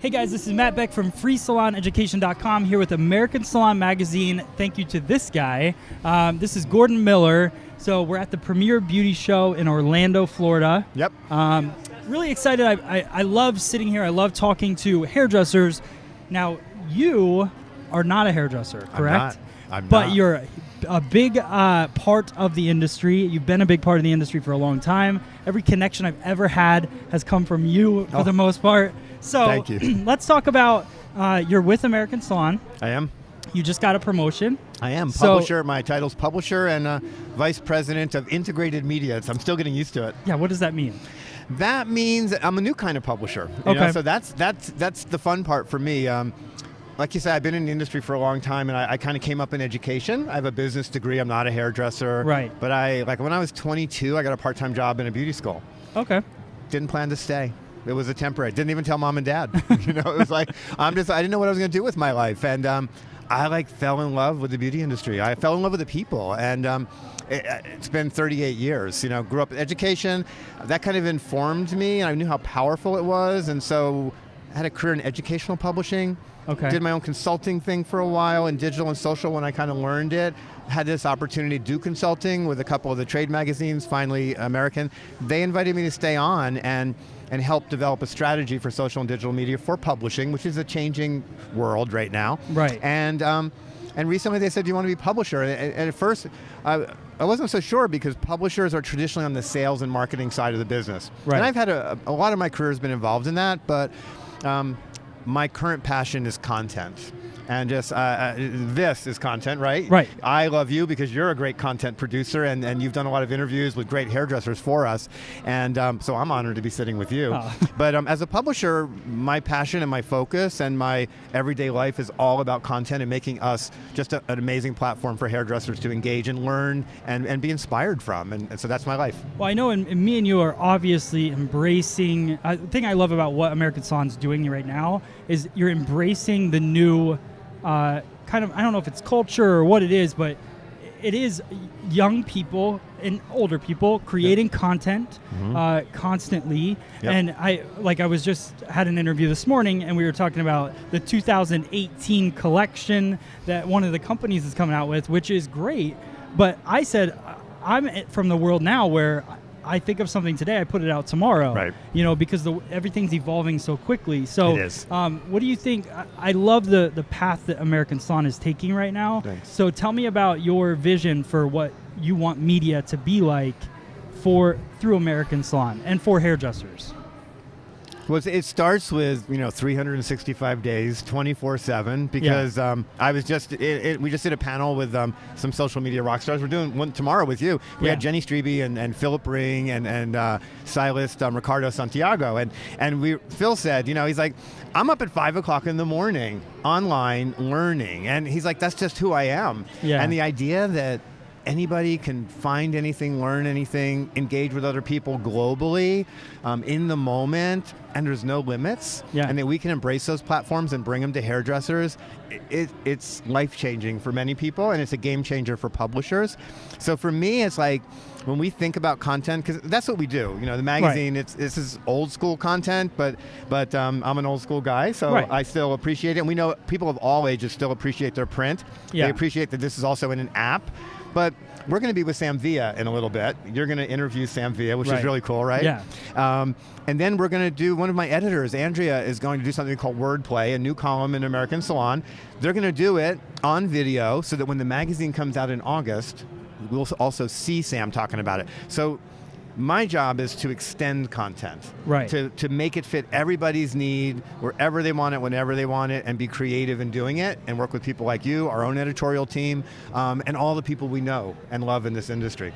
Hey guys, this is Matt Beck from FreeSalonEducation.com here with American Salon Magazine. Thank you to this guy. This is Gordon Miller. So we're at the Premier Beauty Show in Orlando, Florida. Yep. Really excited. I love sitting here. I love talking to hairdressers. Now, you are not a hairdresser, correct? I'm not. But you're a big part of the industry. You've been a big part of the industry for a long time. Every connection I've ever had has come from you for the most part. So thank you. Let's talk about you're with American Salon. I am. You just got a promotion. I am. So, Publisher. My title's publisher and vice president of integrated media. So I'm still getting used to it. Yeah, what does that mean? That means I'm a new kind of publisher. You know? So that's the fun part for me. Like you said, I've been in the industry for a long time, and I kind of came up in education. I have a business degree. I'm not a hairdresser. Right. But when I was 22, I got a part-time job in a beauty school. Okay. Didn't plan to stay. It was a temporary. Didn't even tell mom and dad. It was like I didn't know what I was going to do with my life, and I fell in love with the beauty industry. I fell in love with the people, and it's been 38 years. Grew up in education. That kind of informed me, and I knew how powerful it was, and so I had a career in educational publishing. Okay. Did my own consulting thing for a while in digital and social when I kind of learned it. Had this opportunity to do consulting with a couple of the trade magazines, finally American. They invited me to stay on and help develop a strategy for social and digital media for publishing, which is a changing world right now. Right. And recently they said, do you want to be publisher? And at first, I wasn't so sure because publishers are traditionally on the sales and marketing side of the business. Right. And I've had a lot of my career has been involved in that, but my current passion is content. And just this is content, right? Right. I love you because you're a great content producer, and you've done a lot of interviews with great hairdressers for us, and so I'm honored to be sitting with you. Oh. But as a publisher, my passion and my focus and my everyday life is all about content and making us just an amazing platform for hairdressers to engage and learn and be inspired from, and so that's my life. Well, I know, and me and you are obviously embracing. The thing I love about what American Salon's doing right now is you're embracing the new kind of, I don't know if it's culture or what it is, but it is young people and older people creating content constantly. Yep. And I was just had an interview this morning, and we were talking about the 2018 collection that one of the companies is coming out with, which is great. But I said, I'm from the world now where I think of something today, I put it out tomorrow. Right. Because everything's evolving so quickly. So, It is. what do you think? I love the path that American Salon is taking right now. Thanks. So tell me about your vision for what you want media to be like through American Salon and for hairdressers. Well, it starts with 365 days, 24/7. Because I was we just did a panel with some social media rock stars. We're doing one tomorrow with you. We had Jenny Strebe and Philip Ring and stylist Ricardo Santiago, and Phil said, he's like, I'm up at 5 o'clock in the morning online learning, and he's like, that's just who I am. Yeah. And the idea that anybody can find anything, learn anything, engage with other people globally in the moment, and there's no limits, and that we can embrace those platforms and bring them to hairdressers, it's life-changing for many people, and it's a game changer for publishers. So for me, it's like, when we think about content, because that's what we do, the magazine, this is old school content, but I'm an old school guy, so I still appreciate it. And we know people of all ages still appreciate their print. Yeah. They appreciate that this is also in an app. But we're going to be with Sam Villa in a little bit. You're going to interview Sam Villa, which is really cool, right? Yeah. And then we're going to do, one of my editors, Andrea, is going to do something called Wordplay, a new column in American Salon. They're going to do it on video so that when the magazine comes out in August, we'll also see Sam talking about it. So my job is to extend content, to make it fit everybody's need, wherever they want it, whenever they want it, and be creative in doing it, and work with people like you, our own editorial team, and all the people we know and love in this industry.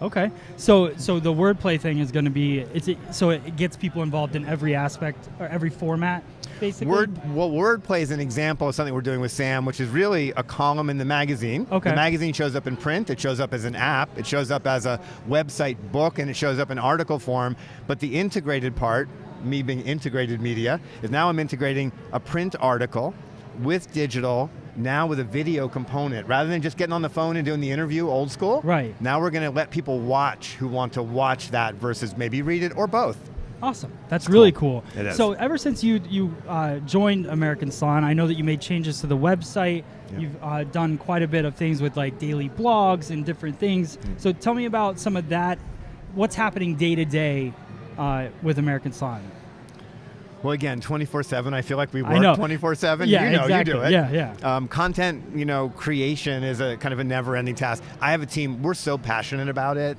Okay, so the Wordplay thing is going to be, so it gets people involved in every aspect or every format, basically? Wordplay is an example of something we're doing with Sam, which is really a column in the magazine. Okay. The magazine shows up in print, it shows up as an app, it shows up as a website book, and it shows up in article form. But the integrated part, me being integrated media, is now I'm integrating a print article with digital, now with a video component. Rather than just getting on the phone and doing the interview old school, right? Now we're going to let people watch who want to watch that versus maybe read it or both. Awesome. That's really cool. It is. So ever since you joined American Salon, I know that you made changes to the website. Yep. You've done quite a bit of things with like daily blogs and different things. So tell me about some of that. What's happening day to day with American Salon? Well, again, 24/7. I feel like we work 24/7. Yeah, You exactly. do it. Yeah. Content, creation is a kind of a never-ending task. I have a team. We're so passionate about it.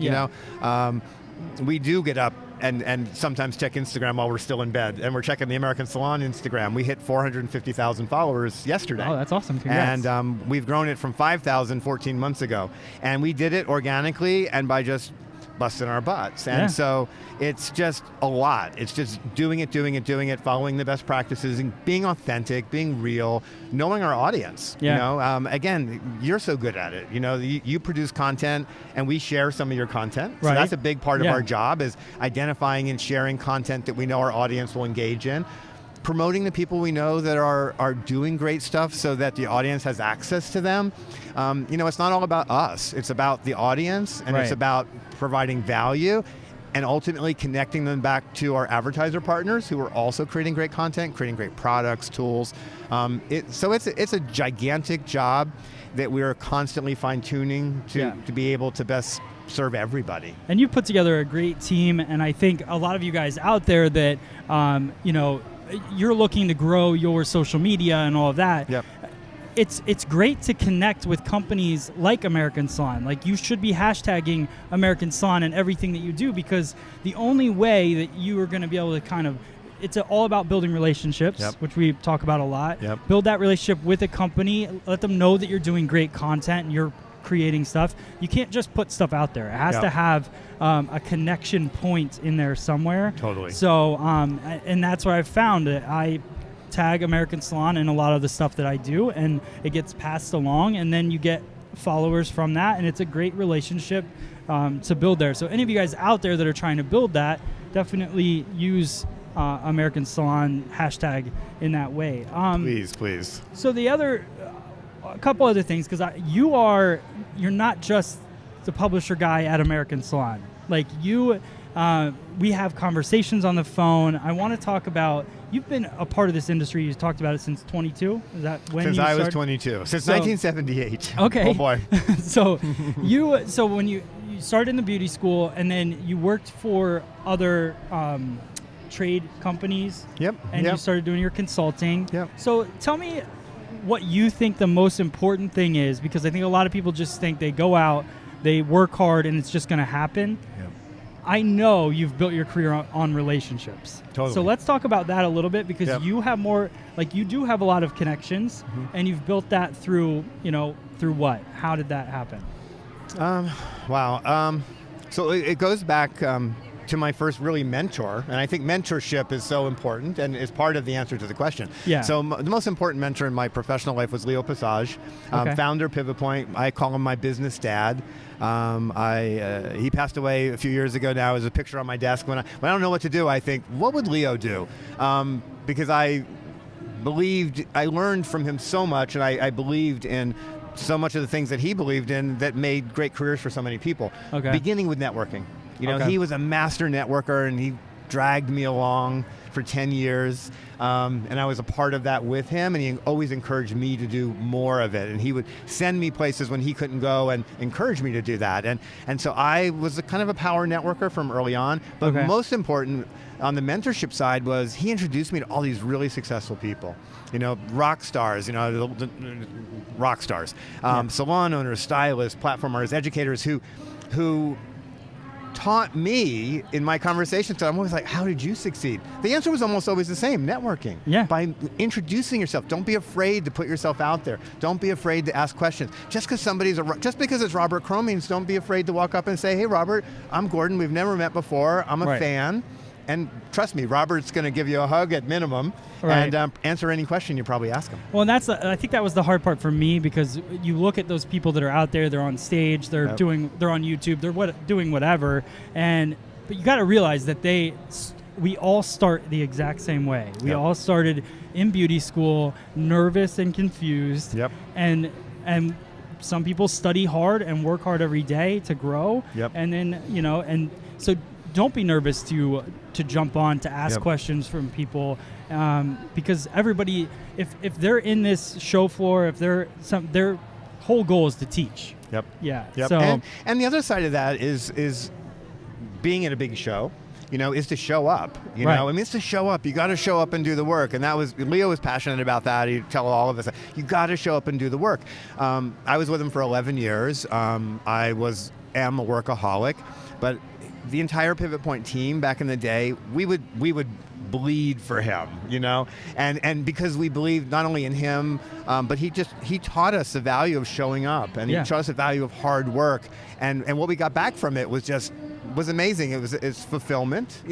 We do get up and sometimes check Instagram while we're still in bed, and we're checking the American Salon Instagram. We hit 450,000 followers yesterday. Oh, that's awesome. Congrats. And we've grown it from 5,000 14 months ago. And we did it organically and by just busting our butts. And so it's just a lot. It's just doing it, following the best practices and being authentic, being real, knowing our audience. Again, you're so good at it. You produce content and we share some of your content. So that's a big part of our job, is identifying and sharing content that we know our audience will engage in. Promoting the people we know that are doing great stuff so that the audience has access to them. It's not all about us. It's about the audience, and it's about providing value and ultimately connecting them back to our advertiser partners who are also creating great content, creating great products, tools. So it's a gigantic job that we are constantly fine-tuning to be able to best serve everybody. And you put together a great team, and I think a lot of you guys out there that, you're looking to grow your social media and all of that. Yep. It's great to connect with companies like American Salon. Like, you should be hashtagging American Salon in everything that you do, because the only way that you are going to be able to it's all about building relationships, which we talk about a lot. Build that relationship with a company, let them know that you're doing great content and you're creating stuff. You can't just put stuff out there. It has to have a connection point in there somewhere. Totally. So, and that's what I've found. I tag American Salon in a lot of the stuff that I do, and it gets passed along, and then you get followers from that, and it's a great relationship to build there. So any of you guys out there that are trying to build that, definitely use American Salon hashtag in that way. Please. So the other, a couple other things, because you're not just the publisher guy at American Salon. Like we have conversations on the phone. I want to talk about, you've been a part of this industry. You talked about it since 22. Is that when since you started? I was 22. Since 1978. Okay. Oh boy. So when you started in the beauty school, and then you worked for other trade companies. And you started doing your consulting. So tell me what you think the most important thing is, because I think a lot of people just think they go out, they work hard, and it's just going to happen. I know you've built your career on relationships. Totally. So let's talk about that a little bit, because you have more, you do have a lot of connections, and you've built that through what? How did that happen? Wow. So it goes back to my first really mentor, and I think mentorship is so important and is part of the answer to the question. So the most important mentor in my professional life was Leo Passage, founder Pivot Point. I call him my business dad. He passed away a few years ago now. There's a picture on my desk. When I don't know what to do, I think, what would Leo do? Because I learned from him so much, and I believed in so much of the things that he believed in that made great careers for so many people. Beginning with networking. He was a master networker, and he dragged me along for 10 years, and I was a part of that with him, and he always encouraged me to do more of it, and he would send me places when he couldn't go and encourage me to do that, and so I was a kind of a power networker from early on, but most important on the mentorship side was he introduced me to all these really successful people, rock stars, rock stars, salon owners, stylists, platform artists, educators who taught me in my conversations. So I'm always like, how did you succeed? The answer was almost always the same: networking. By introducing yourself. Don't be afraid to put yourself out there. Don't be afraid to ask questions. Just because it's Robert Cromings, don't be afraid to walk up and say, hey Robert, I'm Gordon, we've never met before, I'm a fan. And trust me, Robert's going to give you a hug at minimum and answer any question you probably ask him. Well, and I think that was the hard part for me, because you look at those people that are out there, they're on stage, they're on YouTube, they're doing whatever, but you got to realize that we all start the exact same way. We all started in beauty school, nervous and confused, and some people study hard and work hard every day to grow, and then and so don't be nervous to jump on, to ask questions from people, because everybody, if they're in this show floor, if their whole goal is to teach. Yep. Yeah. Yep. So, and the other side of that is being at a big show. Is to show up. You know, I mean, it's to show up. You got to show up and do the work. And that was Leo was passionate about that. He'd tell all of us, you got to show up and do the work. I was with him for 11 years. am a workaholic, but the entire Pivot Point team back in the day, we would bleed for him, and because we believed not only in him, but he taught us the value of showing up, and he taught us the value of hard work, and what we got back from it was amazing. It's fulfillment,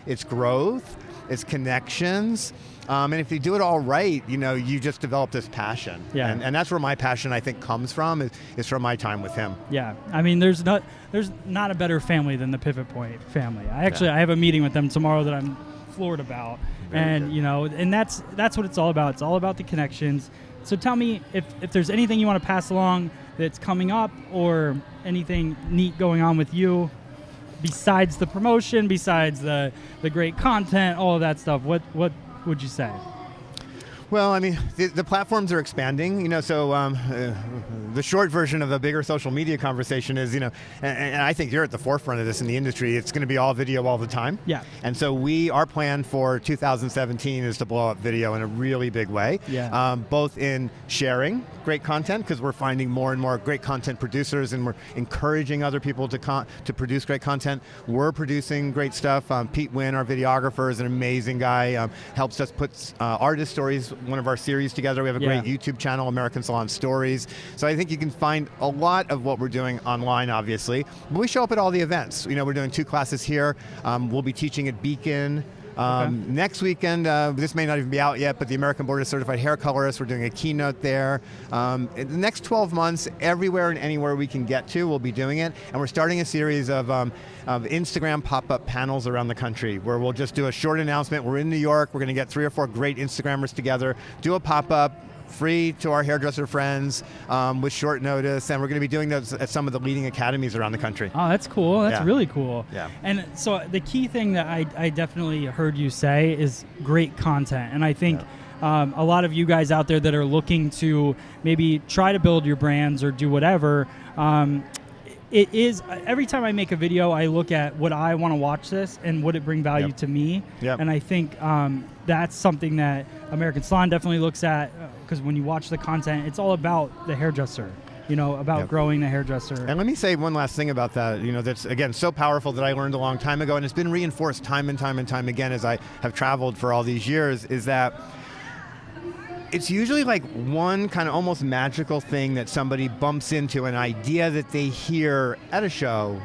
it's growth, it's connections, and if you do it all right, you just develop this passion. Yeah. And that's where my passion, I think, comes from, is from my time with him. Yeah. I mean, there's not a better family than the Pivot Point family. I have a meeting with them tomorrow that I'm floored about. And and that's what it's all about. It's all about the connections. So tell me if there's anything you want to pass along that's coming up, or anything neat going on with you besides the promotion, besides the great content, all of that stuff. What would you say? Well, I mean, the platforms are expanding, so the short version of a bigger social media conversation is, and I think you're at the forefront of this in the industry, it's going to be all video all the time. Yeah. And so our plan for 2017 is to blow up video in a really big way, both in sharing great content, because we're finding more and more great content producers, and we're encouraging other people to produce great content. We're producing great stuff. Pete Wynn, our videographer, is an amazing guy, helps us put artist stories, one of our series, together. We have a great YouTube channel, American Salon Stories. So I think you can find a lot of what we're doing online, obviously. But we show up at all the events. We're doing 2 classes here. We'll be teaching at Beacon. Next weekend, this may not even be out yet, but the American Board of Certified Hair Colorists, we're doing a keynote there. In the next 12 months, everywhere and anywhere we can get to, we'll be doing it. And we're starting a series of Instagram pop-up panels around the country, where we'll just do a short announcement. We're in New York. We're going to get 3 or 4 great Instagrammers together, do a pop-up, free to our hairdresser friends, with short notice, and we're going to be doing those at some of the leading academies around the country. Oh, that's cool. That's really cool. Yeah. And so the key thing that I definitely heard you say is great content. And I think a lot of you guys out there that are looking to maybe try to build your brands or do whatever, it is, every time I make a video, I look at would I want to watch this and would it bring value to me? Yep. And I think that's something that American Salon definitely looks at, because when you watch the content, it's all about the hairdresser, about growing the hairdresser. And let me say one last thing about that, that's, again, so powerful, that I learned a long time ago, and it's been reinforced time and time and time again as I have traveled for all these years, is that it's usually like one kind of almost magical thing that somebody bumps into, an idea that they hear at a show,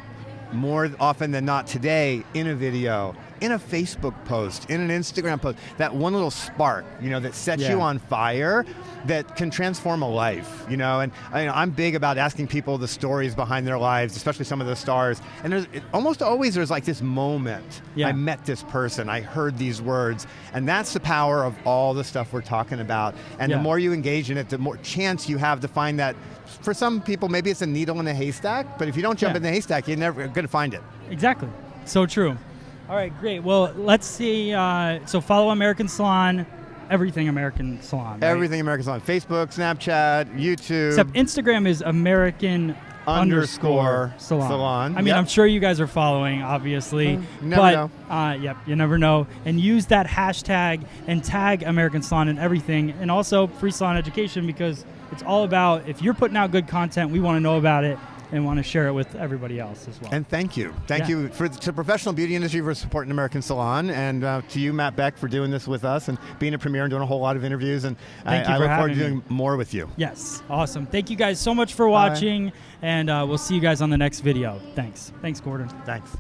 more often than not today, in a video, in a Facebook post, in an Instagram post, that one little spark, that sets you on fire, that can transform a life, and I'm big about asking people the stories behind their lives, especially some of the stars, and almost always there's like this moment, I met this person, I heard these words, and that's the power of all the stuff we're talking about, and the more you engage in it, the more chance you have to find that. For some people, maybe it's a needle in a haystack, but if you don't jump in the haystack, you're never going to find it. Exactly. So true. All right, great. Well, let's see. So follow American Salon, everything American Salon. Right? Everything American Salon. Facebook, Snapchat, YouTube. Except Instagram is American _ Salon. I mean, I'm sure you guys are following, obviously. Never know. You never know. And use that hashtag and tag American Salon and everything. And also free salon education, because it's all about, if you're putting out good content, we want to know about it and want to share it with everybody else as well. And thank you. Thank you to the professional beauty industry for supporting American Salon, and to you, Matt Beck, for doing this with us and being a premier and doing a whole lot of interviews. And I look forward to doing more with you. Yes, awesome. Thank you guys so much for watching, and we'll see you guys on the next video. Thanks. Thanks, Gordon. Thanks.